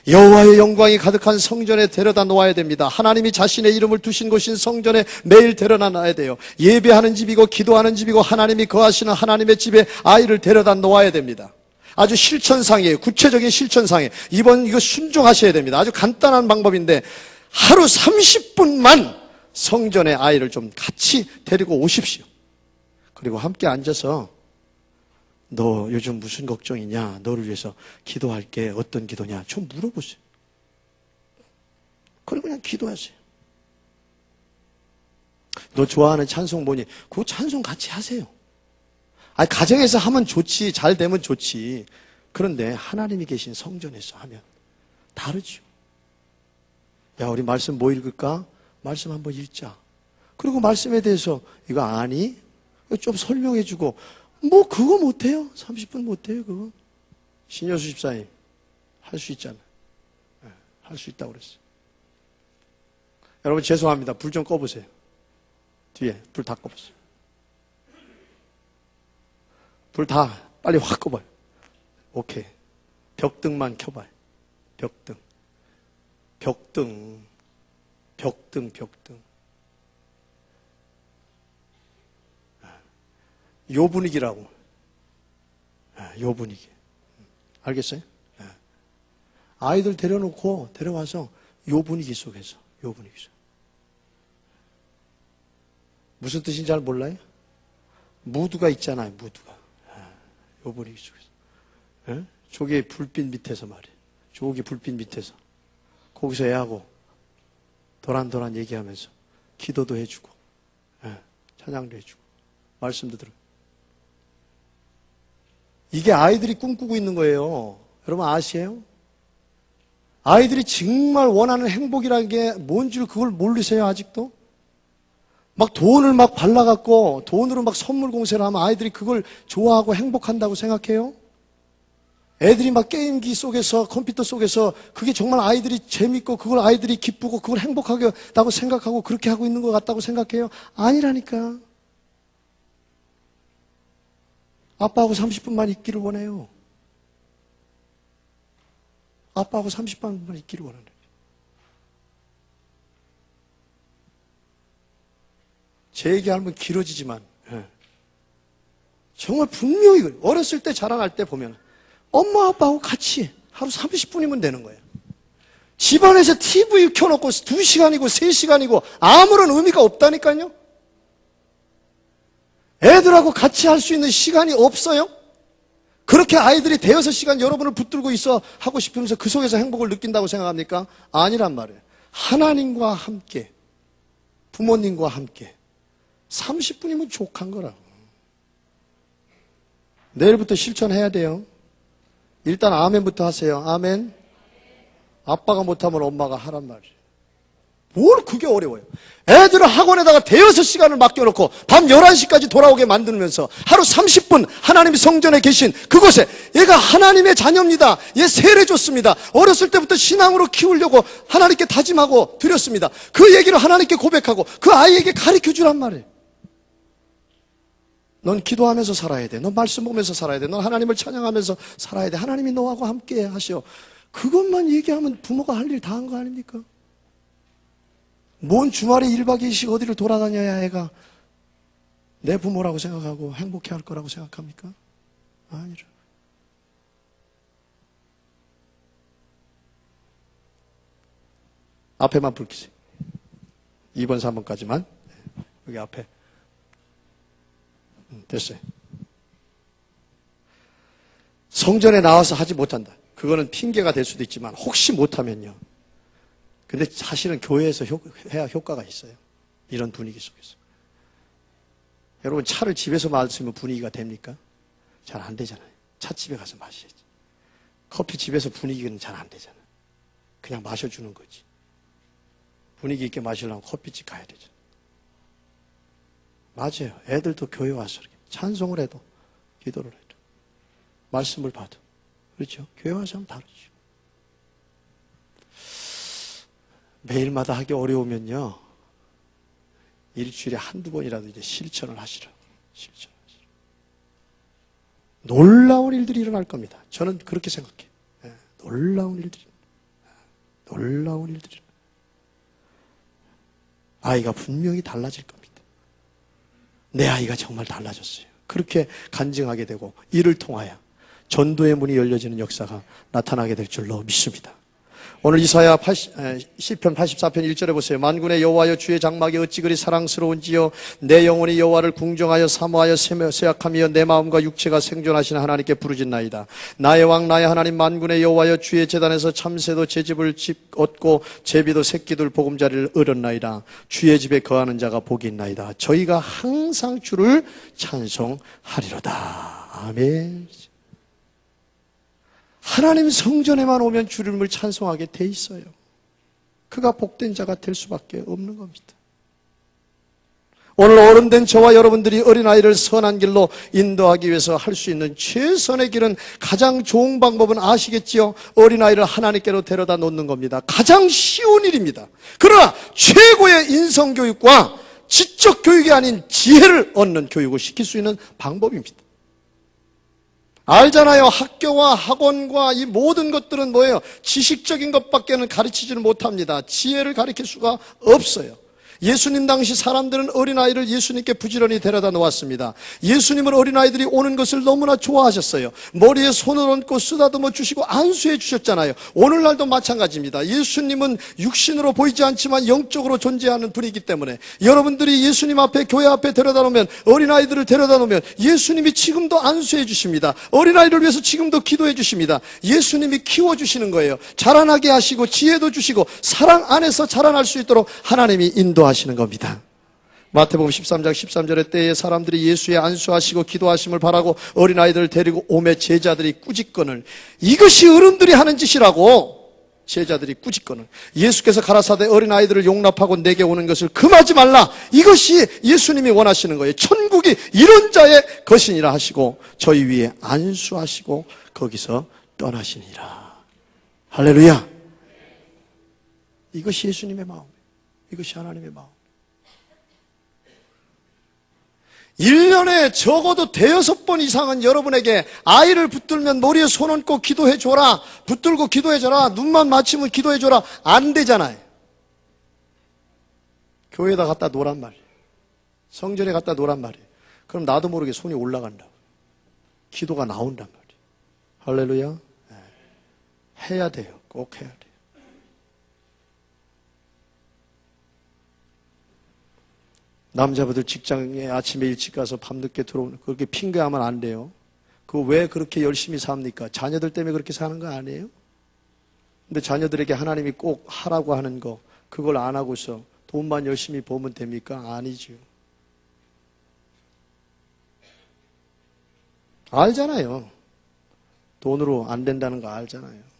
여호와의 영광이 가득한 성전에 데려다 놓아야 됩니다. 하나님이 자신의 이름을 두신 곳인 성전에 매일 데려다 놔야 돼요. 예배하는 집이고 기도하는 집이고 하나님이 거하시는 하나님의 집에 아이를 데려다 놓아야 됩니다. 아주 실천상이에요. 구체적인 실천상이에요. 이번 이거 순종하셔야 됩니다. 아주 간단한 방법인데 하루 30분만 성전에 아이를 좀 같이 데리고 오십시오. 그리고 함께 앉아서 너 요즘 무슨 걱정이냐? 너를 위해서 기도할게. 어떤 기도냐? 좀 물어보세요. 그리고 그냥 기도하세요. 너 좋아하는 찬송 뭐니? 그 찬송 같이 하세요. 아니, 가정에서 하면 좋지. 잘 되면 좋지. 그런데 하나님이 계신 성전에서 하면 다르죠. 야, 우리 말씀 뭐 읽을까? 말씀 한번 읽자. 그리고 말씀에 대해서 이거 아니? 좀 설명해주고 뭐 그거 못해요? 30분 못해요 그거? 신여수 집사님 할 수 있잖아요. 할 수 있다고 그랬어요. 여러분 죄송합니다. 불 좀 꺼보세요. 뒤에 불 다 꺼보세요. 불 다 빨리 확 꺼봐요. 오케이. 벽등만 켜봐요. 벽등. 벽등. 벽등. 벽등. 요 분위기라고. 요 분위기. 알겠어요? 아이들 데려놓고 데려와서 요 분위기 속에서, 요 분위기 속. 무슨 뜻인지 잘 몰라요? 무드가 있잖아요, 무드가. 요 분위기 속에서. 저기 불빛 밑에서 말이에요. 저기 불빛 밑에서. 거기서 애하고 도란도란 얘기하면서 기도도 해주고, 찬양도 해주고, 말씀도 들어요. 이게 아이들이 꿈꾸고 있는 거예요. 여러분 아시에요? 아이들이 정말 원하는 행복이라는 게 뭔 줄 그걸 모르세요, 아직도? 막 돈을 막 발라갖고 돈으로 막 선물 공세를 하면 아이들이 그걸 좋아하고 행복한다고 생각해요? 애들이 막 게임기 속에서, 컴퓨터 속에서 그게 정말 아이들이 재밌고 그걸 아이들이 기쁘고 그걸 행복하다고 생각하고 그렇게 하고 있는 것 같다고 생각해요? 아니라니까. 아빠하고 30분만 있기를 원해요. 아빠하고 30분만 있기를 원하는 거예요. 제 얘기하면 길어지지만 정말 분명히 어렸을 때 자라날 때 보면 엄마 아빠하고 같이 하루 30분이면 되는 거예요. 집안에서 TV 켜놓고 2시간이고 3시간이고 아무런 의미가 없다니까요. 애들하고 같이 할 수 있는 시간이 없어요. 그렇게 아이들이 대여섯 시간 여러분을 붙들고 있어 하고 싶으면서 그 속에서 행복을 느낀다고 생각합니까? 아니란 말이에요. 하나님과 함께, 부모님과 함께 30분이면 족한 거라고. 내일부터 실천해야 돼요. 일단 아멘부터 하세요. 아멘. 아빠가 못하면 엄마가 하란 말이에요. 뭘 그게 어려워요. 애들을 학원에다가 대여섯 시간을 맡겨놓고 밤 11시까지 돌아오게 만들면서 하루 30분 하나님이 성전에 계신 그곳에 얘가 하나님의 자녀입니다. 얘 세례 줬습니다. 어렸을 때부터 신앙으로 키우려고 하나님께 다짐하고 드렸습니다. 그 얘기를 하나님께 고백하고 그 아이에게 가르쳐 주란 말이에요. 넌 기도하면서 살아야 돼. 넌 말씀 보면서 살아야 돼. 넌 하나님을 찬양하면서 살아야 돼. 하나님이 너하고 함께 하시오. 그것만 얘기하면 부모가 할 일 다 한 거 아닙니까? 뭔 주말에 1박 2일 어디를 돌아다녀야 애가 내 부모라고 생각하고 행복해 할 거라고 생각합니까? 아니죠. 앞에만 불 켜세요. 2번, 3번까지만. 여기 앞에. 됐어요. 성전에 나와서 하지 못한다. 그거는 핑계가 될 수도 있지만 혹시 못하면요. 근데 사실은 교회에서 해야 효과가 있어요. 이런 분위기 속에서. 여러분 차를 집에서 마시면 분위기가 됩니까? 잘 안 되잖아요. 찻집에 가서 마셔야지. 커피 집에서 분위기는 잘 안 되잖아요. 그냥 마셔주는 거지. 분위기 있게 마시려면 커피집 가야 되죠. 맞아요. 애들도 교회 와서 이렇게 찬송을 해도 기도를 해도 말씀을 봐도 그렇죠. 교회 와서 하면 다르죠. 매일마다 하기 어려우면요. 일주일에 한두 번이라도 이제 실천을 하시라고. 놀라운 일들이 일어날 겁니다. 저는 그렇게 생각해요. 놀라운 일들이. 놀라운 일들이. 아이가 분명히 달라질 겁니다. 내 아이가 정말 달라졌어요. 그렇게 간증하게 되고 이를 통하여 전도의 문이 열려지는 역사가 나타나게 될 줄로 믿습니다. 오늘 이사야 시편 84편 1절에 보세요. 만군의 여호와여 주의 장막이 어찌 그리 사랑스러운지요. 내 영혼이 여호와를 궁정하여 사모하여 쇠약하며 내 마음과 육체가 생존하시는 하나님께 부르짖나이다. 나의 왕 나의 하나님 만군의 여호와여 주의 제단에서 참새도 제 집을 얻고 제비도 새끼들 보금자리를 얻었나이다. 주의 집에 거하는 자가 복이 있나이다. 저희가 항상 주를 찬송하리로다. 아멘. 하나님 성전에만 오면 주님을 찬송하게 돼 있어요. 그가 복된 자가 될 수밖에 없는 겁니다. 오늘 어른된 저와 여러분들이 어린아이를 선한 길로 인도하기 위해서 할 수 있는 최선의 길은 가장 좋은 방법은 아시겠지요? 어린아이를 하나님께로 데려다 놓는 겁니다. 가장 쉬운 일입니다. 그러나 최고의 인성교육과 지적 교육이 아닌 지혜를 얻는 교육을 시킬 수 있는 방법입니다. 알잖아요. 학교와 학원과 이 모든 것들은 뭐예요? 지식적인 것밖에는 가르치지는 못합니다. 지혜를 가르칠 수가 없어요. 예수님 당시 사람들은 어린아이를 예수님께 부지런히 데려다 놓았습니다. 예수님은 어린아이들이 오는 것을 너무나 좋아하셨어요. 머리에 손을 얹고 쓰다듬어 주시고 안수해 주셨잖아요. 오늘날도 마찬가지입니다. 예수님은 육신으로 보이지 않지만 영적으로 존재하는 분이기 때문에 여러분들이 예수님 앞에, 교회 앞에 데려다 놓으면, 어린아이들을 데려다 놓으면 예수님이 지금도 안수해 주십니다. 어린아이를 위해서 지금도 기도해 주십니다. 예수님이 키워주시는 거예요. 자라나게 하시고 지혜도 주시고 사랑 안에서 자라날 수 있도록 하나님이 인도하시는 겁니다. 마태복음 13장 13절의 때에 사람들이 예수의 안수하시고 기도하심을 바라고 어린아이들을 데리고 오매 제자들이 꾸짖거늘, 이것이 어른들이 하는 짓이라고. 제자들이 꾸짖거늘, 예수께서 가라사대 어린아이들을 용납하고 내게 오는 것을 금하지 말라. 이것이 예수님이 원하시는 거예요. 천국이 이런 자의 것이니라 하시고 저희 위에 안수하시고 거기서 떠나시니라. 할렐루야. 이것이 예수님의 마음, 이것이 하나님의 마음. 1년에 적어도 5번 이상은 여러분에게 아이를 붙들면 머리에 손 얹고 기도해 줘라, 붙들고 기도해 줘라, 눈만 맞추면 기도해 줘라, 안 되잖아요. 교회에다 갖다 놓으란 말이에요. 성전에 갖다 놓으란 말이에요. 그럼 나도 모르게 손이 올라간다고, 기도가 나온단 말이에요. 할렐루야. 네. 해야 돼요. 꼭 해야 돼요. 남자분들 직장에 아침에 일찍 가서 밤늦게 들어오는, 그렇게 핑계하면 안 돼요. 그거 왜 그렇게 열심히 삽니까? 자녀들 때문에 그렇게 사는 거 아니에요? 근데 자녀들에게 하나님이 꼭 하라고 하는 거, 그걸 안 하고서 돈만 열심히 벌면 됩니까? 아니죠. 알잖아요. 돈으로 안 된다는 거 알잖아요.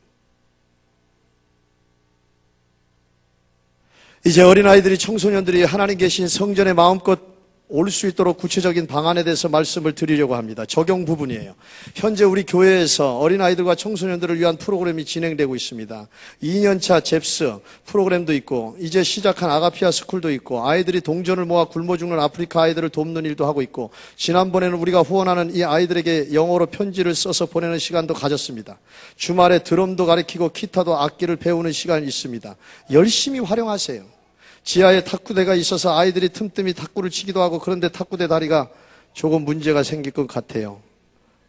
이제 어린아이들이, 청소년들이 하나님 계신 성전에 마음껏 올 수 있도록 구체적인 방안에 대해서 말씀을 드리려고 합니다. 적용 부분이에요. 현재 우리 교회에서 어린아이들과 청소년들을 위한 프로그램이 진행되고 있습니다. 2년차 잽스 프로그램도 있고, 이제 시작한 아가피아 스쿨도 있고, 아이들이 동전을 모아 굶어 죽는 아프리카 아이들을 돕는 일도 하고 있고, 지난번에는 우리가 후원하는 이 아이들에게 영어로 편지를 써서 보내는 시간도 가졌습니다. 주말에 드럼도 가르치고 기타도 악기를 배우는 시간이 있습니다. 열심히 활용하세요. 지하에 탁구대가 있어서 아이들이 틈틈이 탁구를 치기도 하고, 그런데 탁구대 다리가 조금 문제가 생길 것 같아요.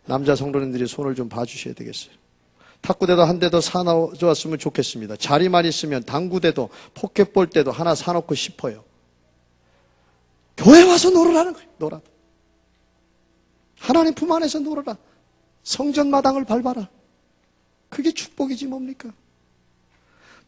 남자 성도님들이 손을 좀 봐주셔야 되겠어요. 탁구대도 한 대 더 사놓았으면 좋겠습니다. 자리만 있으면 당구대도 포켓볼대도 하나 사놓고 싶어요. 교회 와서 놀으라는 거예요. 놀아. 하나님 품 안에서 놀아라. 성전 마당을 밟아라. 그게 축복이지 뭡니까?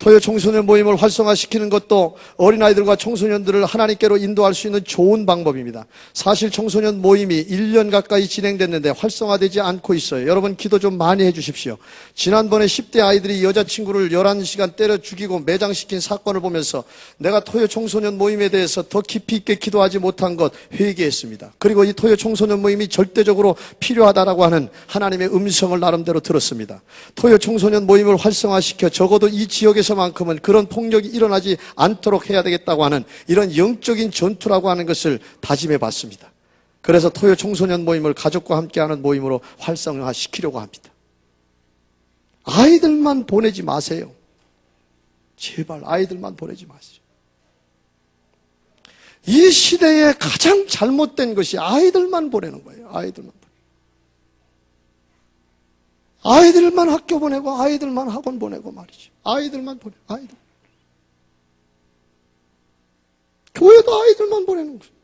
토요 청소년 모임을 활성화시키는 것도 어린아이들과 청소년들을 하나님께로 인도할 수 있는 좋은 방법입니다. 사실 청소년 모임이 1년 가까이 진행됐는데 활성화되지 않고 있어요. 여러분 기도 좀 많이 해주십시오. 지난번에 10대 아이들이 여자친구를 11시간 때려 죽이고 매장시킨 사건을 보면서 내가 토요 청소년 모임에 대해서 더 깊이 있게 기도하지 못한 것 회개했습니다. 그리고 이 토요 청소년 모임이 절대적으로 필요하다라고 하는 하나님의 음성을 나름대로 들었습니다. 토요 청소년 모임을 활성화시켜 적어도 이 지역에 만큼은 그런 폭력이 일어나지 않도록 해야 되겠다고 하는 이런 영적인 전투라고 하는 것을 다짐해 봤습니다. 그래서 토요 청소년 모임을 가족과 함께하는 모임으로 활성화시키려고 합니다. 아이들만 보내지 마세요. 제발 아이들만 보내지 마세요. 이 시대에 가장 잘못된 것이 아이들만 보내는 거예요. 아이들만 학교 보내고 아이들만 학원 보내고 말이죠. 아이들만 보내, 아이들. 교회도 아이들만 보내는 거예요.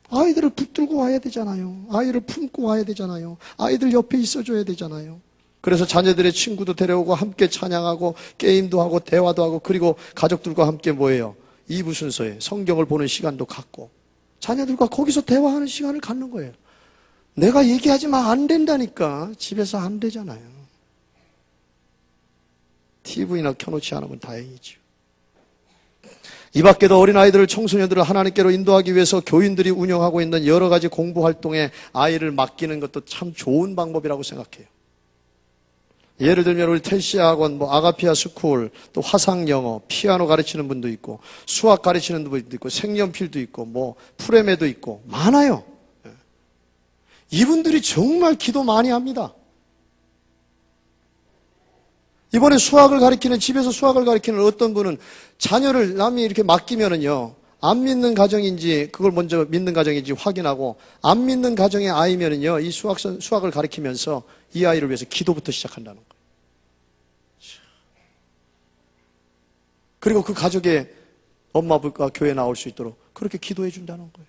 아이들을 붙들고 와야 되잖아요. 아이를 품고 와야 되잖아요. 아이들 옆에 있어줘야 되잖아요. 그래서 자녀들의 친구도 데려오고 함께 찬양하고 게임도 하고 대화도 하고, 그리고 가족들과 함께 뭐예요? 2부 순서에 성경을 보는 시간도 갖고 자녀들과 거기서 대화하는 시간을 갖는 거예요. 내가 얘기하지만 안 된다니까. 집에서 안 되잖아요. TV나 켜놓지 않으면 다행이죠. 이 밖에도 어린아이들을, 청소년들을 하나님께로 인도하기 위해서 교인들이 운영하고 있는 여러 가지 공부 활동에 아이를 맡기는 것도 참 좋은 방법이라고 생각해요. 예를 들면 우리 텔시아 학원, 아가피아 스쿨, 또 화상 영어, 피아노 가르치는 분도 있고, 수학 가르치는 분도 있고, 색연필도 있고, 프레메도 있고, 많아요. 이분들이 정말 기도 많이 합니다. 이번에 수학을 가르치는, 집에서 수학을 가르치는 어떤 분은 자녀를 남이 이렇게 맡기면은요, 안 믿는 가정인지 그걸 먼저 믿는 가정인지 확인하고, 안 믿는 가정의 아이면은요, 이 수학을 가르치면서 이 아이를 위해서 기도부터 시작한다는 거예요. 그리고 그 가족의 엄마 아빠가 교회에 나올 수 있도록 그렇게 기도해 준다는 거예요.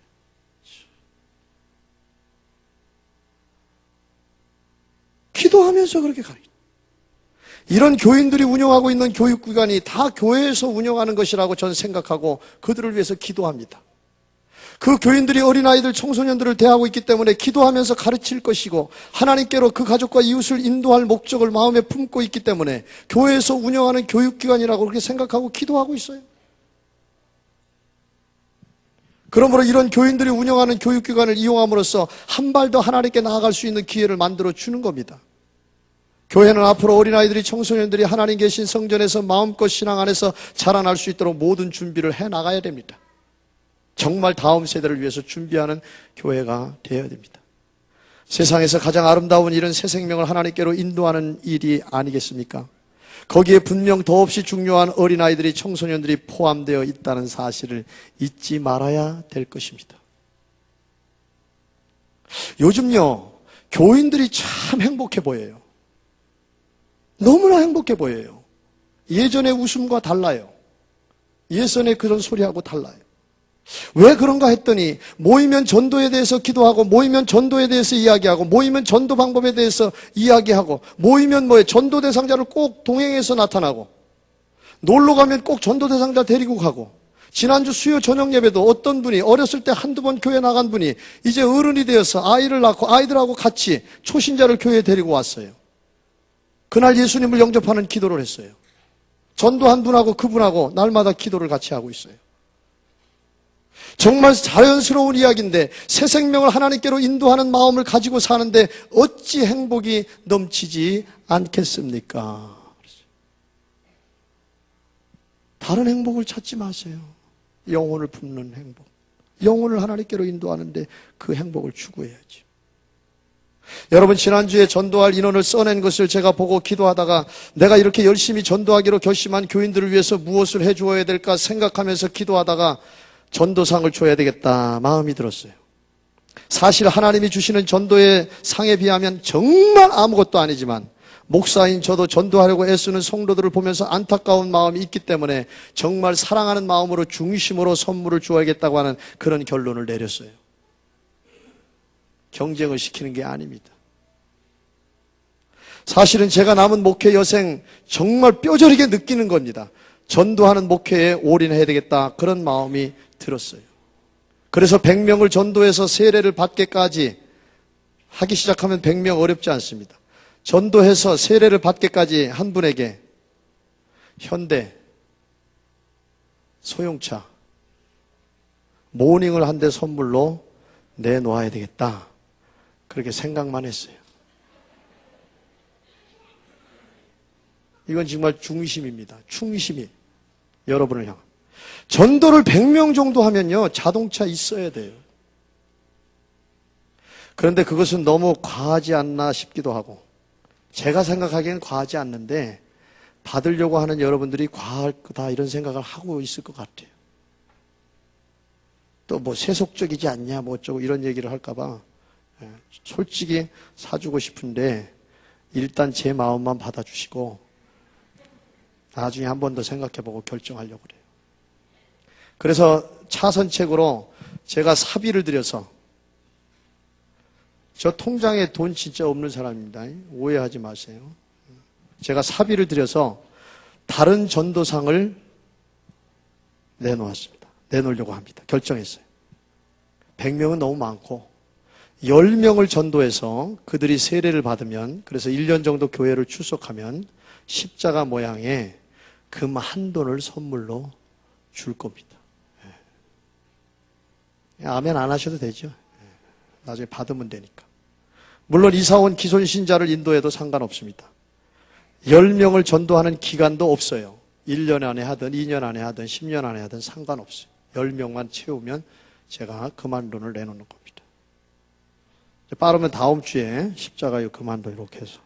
기도하면서 그렇게 가르쳐. 이런 교인들이 운영하고 있는 교육기관이 다 교회에서 운영하는 것이라고 저는 생각하고 그들을 위해서 기도합니다. 그 교인들이 어린아이들, 청소년들을 대하고 있기 때문에 기도하면서 가르칠 것이고, 하나님께로 그 가족과 이웃을 인도할 목적을 마음에 품고 있기 때문에 교회에서 운영하는 교육기관이라고 그렇게 생각하고 기도하고 있어요. 그러므로 이런 교인들이 운영하는 교육기관을 이용함으로써 한 발 더 하나님께 나아갈 수 있는 기회를 만들어 주는 겁니다. 교회는 앞으로 어린아이들이, 청소년들이 하나님 계신 성전에서 마음껏 신앙 안에서 자라날 수 있도록 모든 준비를 해 나가야 됩니다. 정말 다음 세대를 위해서 준비하는 교회가 되어야 됩니다. 세상에서 가장 아름다운 일은 새 생명을 하나님께로 인도하는 일이 아니겠습니까? 거기에 분명 더없이 중요한 어린아이들이, 청소년들이 포함되어 있다는 사실을 잊지 말아야 될 것입니다. 요즘요, 교인들이 참 행복해 보여요. 너무나 행복해 보여요. 예전의 웃음과 달라요. 예전의 그런 소리하고 달라요. 왜 그런가 했더니, 모이면 전도에 대해서 기도하고, 모이면 전도에 대해서 이야기하고, 모이면 전도 방법에 대해서 이야기하고, 모이면 전도 대상자를 꼭 동행해서 나타나고, 놀러 가면 꼭 전도 대상자 데리고 가고, 지난주 수요 저녁 예배도 어떤 분이 어렸을 때 한두 번 교회 나간 분이 이제 어른이 되어서 아이를 낳고 아이들하고 같이 초신자를 교회에 데리고 왔어요. 그날 예수님을 영접하는 기도를 했어요. 전도한 분하고 그분하고 날마다 기도를 같이 하고 있어요. 정말 자연스러운 이야기인데, 새 생명을 하나님께로 인도하는 마음을 가지고 사는데 어찌 행복이 넘치지 않겠습니까? 다른 행복을 찾지 마세요. 영혼을 품는 행복. 영혼을 하나님께로 인도하는데 그 행복을 추구해야지. 여러분, 지난주에 전도할 인원을 써낸 것을 제가 보고 기도하다가, 내가 이렇게 열심히 전도하기로 결심한 교인들을 위해서 무엇을 해주어야 될까 생각하면서 기도하다가 전도상을 줘야 되겠다 마음이 들었어요. 사실 하나님이 주시는 전도의 상에 비하면 정말 아무것도 아니지만, 목사인 저도 전도하려고 애쓰는 성도들을 보면서 안타까운 마음이 있기 때문에 정말 사랑하는 마음으로 중심으로 선물을 주어야겠다고 하는 그런 결론을 내렸어요. 경쟁을 시키는 게 아닙니다. 사실은 제가 남은 목회 여생 정말 뼈저리게 느끼는 겁니다. 전도하는 목회에 올인해야 되겠다, 그런 마음이 들었어요. 그래서 100명을 전도해서 세례를 받게까지 하기 시작하면 100명 어렵지 않습니다. 전도해서 세례를 받게까지 한 분에게 현대, 소형차, 모닝을 한 대 선물로 내놓아야 되겠다, 그렇게 생각만 했어요. 이건 정말 중심입니다. 충심이 여러분을 향한. 전도를 100명 정도 하면요, 자동차 있어야 돼요. 그런데 그것은 너무 과하지 않나 싶기도 하고, 제가 생각하기엔 과하지 않는데 받으려고 하는 여러분들이 과할 거다 이런 생각을 하고 있을 것 같아요. 또 세속적이지 않냐 어쩌고 이런 얘기를 할까봐 솔직히 사주고 싶은데, 일단 제 마음만 받아주시고 나중에 한 번 더 생각해보고 결정하려고 그래요. 그래서 차선책으로 제가 사비를 들여서, 저 통장에 돈 진짜 없는 사람입니다. 오해하지 마세요. 제가 사비를 들여서 다른 전도상을 내놓았습니다. 내놓으려고 합니다. 결정했어요. 100명은 너무 많고 10명을 전도해서 그들이 세례를 받으면, 그래서 1년 정도 교회를 출석하면 십자가 모양의 금 한 돈을 선물로 줄 겁니다. 아멘 안 하셔도 되죠. 나중에 받으면 되니까. 물론 이사 온 기존 신자를 인도해도 상관없습니다. 10명을 전도하는 기간도 없어요. 1년 안에 하든 2년 안에 하든 10년 안에 하든 상관없어요. 10명만 채우면 제가 그만 돈을 내놓는 겁니다. 빠르면 다음 주에 십자가의 그만 돈 이렇게 해서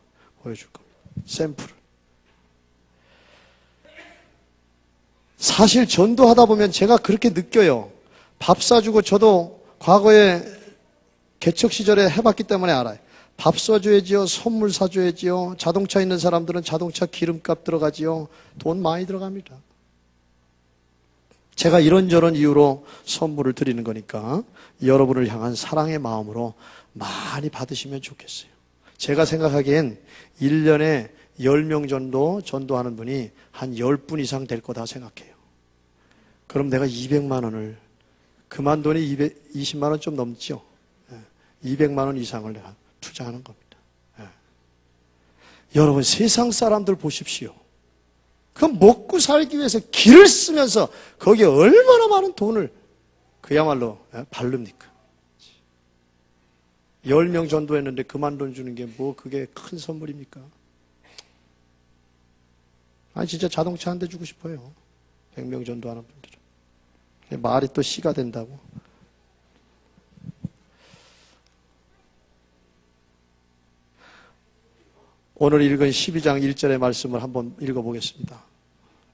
보여줄 겁니다. 샘플을. 사실 전도하다 보면 제가 그렇게 느껴요. 밥 사주고 저도 과거에 개척 시절에 해봤기 때문에 알아요. 밥 사줘야지요. 선물 사줘야지요. 자동차 있는 사람들은 자동차 기름값 들어가지요. 돈 많이 들어갑니다. 제가 이런저런 이유로 선물을 드리는 거니까 여러분을 향한 사랑의 마음으로 많이 받으시면 좋겠어요. 제가 생각하기엔 1년에 10명 정도 전도하는 분이 한 10분 이상 될 거다 생각해요. 그럼 내가 200만 원을, 그만 돈이 220만 원 좀 넘죠. 200만 원 이상을 내가 투자하는 겁니다. 여러분, 세상 사람들 보십시오. 그 먹고 살기 위해서 길을 쓰면서 거기에 얼마나 많은 돈을 그야말로 바릅니까? 10명 전도했는데 그만 돈 주는 게 뭐 그게 큰 선물입니까? 아니 진짜 자동차 한 대 주고 싶어요. 100명 전도하는 분들은. 말이 또 씨가 된다고. 오늘 읽은 12장 1절의 말씀을 한번 읽어보겠습니다.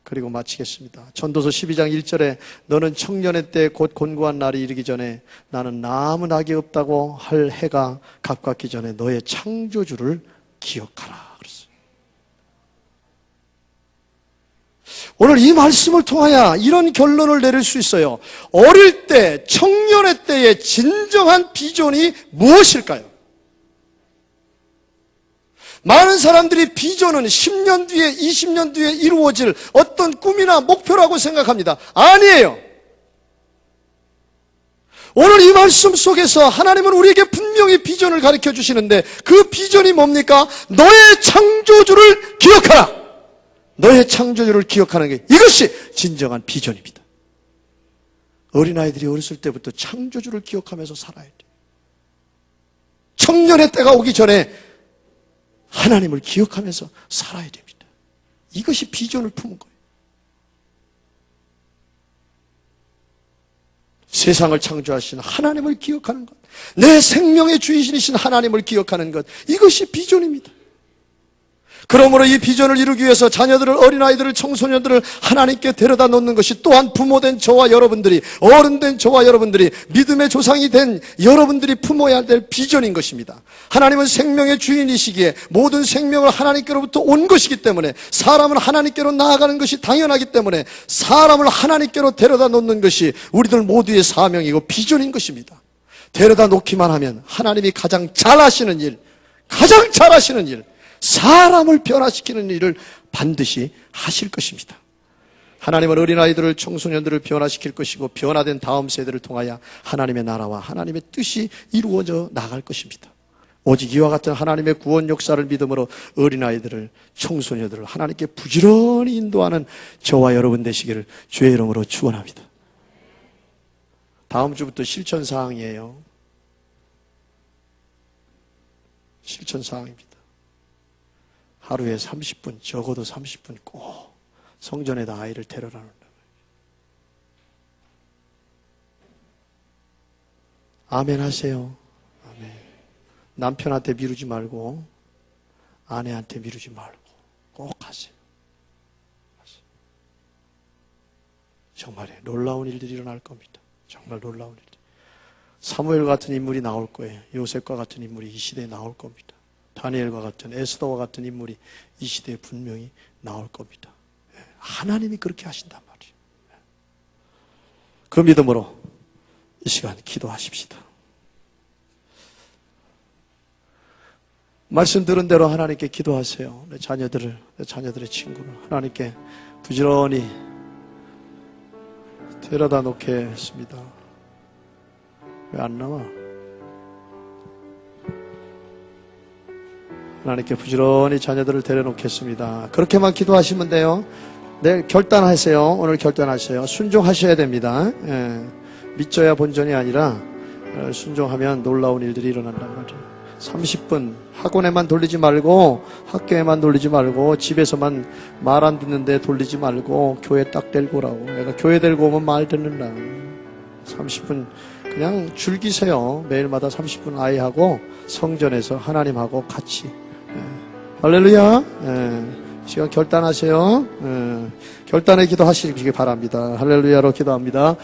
그리고 마치겠습니다. 전도서 12장 1절에 너는 청년의 때 곧 곤고한 날이 이르기 전에 나는 아무 낙이 없다고 할 해가 가깝기 전에 너의 창조주를 기억하라 그랬어요. 오늘 이 말씀을 통하여 이런 결론을 내릴 수 있어요. 어릴 때, 청년의 때의 진정한 비전이 무엇일까요? 많은 사람들이 비전은 10년 뒤에, 20년 뒤에 이루어질 어떤 꿈이나 목표라고 생각합니다. 아니에요. 오늘 이 말씀 속에서 하나님은 우리에게 분명히 비전을 가르쳐 주시는데 그 비전이 뭡니까? 너의 창조주를 기억하라. 너의 창조주를 기억하는 게 이것이 진정한 비전입니다. 어린아이들이 어렸을 때부터 창조주를 기억하면서 살아야 돼요. 청년의 때가 오기 전에 하나님을 기억하면서 살아야 됩니다. 이것이 비전을 품은 거예요. 세상을 창조하신 하나님을 기억하는 것, 내 생명의 주인이신 하나님을 기억하는 것, 이것이 비전입니다. 그러므로 이 비전을 이루기 위해서 자녀들을, 어린아이들을, 청소년들을 하나님께 데려다 놓는 것이 또한 부모된 저와 여러분들이, 어른된 저와 여러분들이, 믿음의 조상이 된 여러분들이 품어야 될 비전인 것입니다. 하나님은 생명의 주인이시기에 모든 생명을 하나님께로부터 온 것이기 때문에 사람은 하나님께로 나아가는 것이 당연하기 때문에 사람을 하나님께로 데려다 놓는 것이 우리들 모두의 사명이고 비전인 것입니다. 데려다 놓기만 하면 하나님이 가장 잘하시는 일, 가장 잘하시는 일, 사람을 변화시키는 일을 반드시 하실 것입니다. 하나님은 어린아이들을, 청소년들을 변화시킬 것이고 변화된 다음 세대를 통하여 하나님의 나라와 하나님의 뜻이 이루어져 나갈 것입니다. 오직 이와 같은 하나님의 구원 역사를 믿음으로 어린아이들을, 청소년들을 하나님께 부지런히 인도하는 저와 여러분 되시기를 주의 이름으로 축원합니다. 다음 주부터 실천사항이에요. 실천사항입니다. 하루에 30분, 적어도 30분 꼭 성전에다 아이를 데려다 놓는다. 아멘 하세요. 아멘. 남편한테 미루지 말고 아내한테 미루지 말고 꼭 하세요. 정말 놀라운 일들이 일어날 겁니다. 정말 놀라운 일들. 사무엘 같은 인물이 나올 거예요. 요셉과 같은 인물이 이 시대에 나올 겁니다. 다니엘과 같은, 에스더와 같은 인물이 이 시대에 분명히 나올 겁니다. 하나님이 그렇게 하신단 말이에요. 그 믿음으로 이 시간 기도하십시다. 말씀 들은 대로 하나님께 기도하세요. 내 자녀들을, 내 자녀들의 친구를 하나님께 부지런히 데려다 놓겠습니다. 왜 안 나와? 하나님께 부지런히 자녀들을 데려놓겠습니다. 그렇게만 기도하시면 돼요. 네, 결단하세요. 오늘 결단하세요. 순종하셔야 됩니다. 믿져야 본전이 아니라 순종하면 놀라운 일들이 일어난단 말이에요. 30분 학원에만 돌리지 말고, 학교에만 돌리지 말고, 집에서만 말 안 듣는데 돌리지 말고 교회 딱 데리고 오라고. 내가 교회 데리고 오면 말 듣는다. 30분 그냥 즐기세요. 매일마다 30분 아이하고 성전에서 하나님하고 같이. 할렐루야. 시간 결단하세요. 결단의 기도 하시기 바랍니다. 할렐루야로 기도합니다.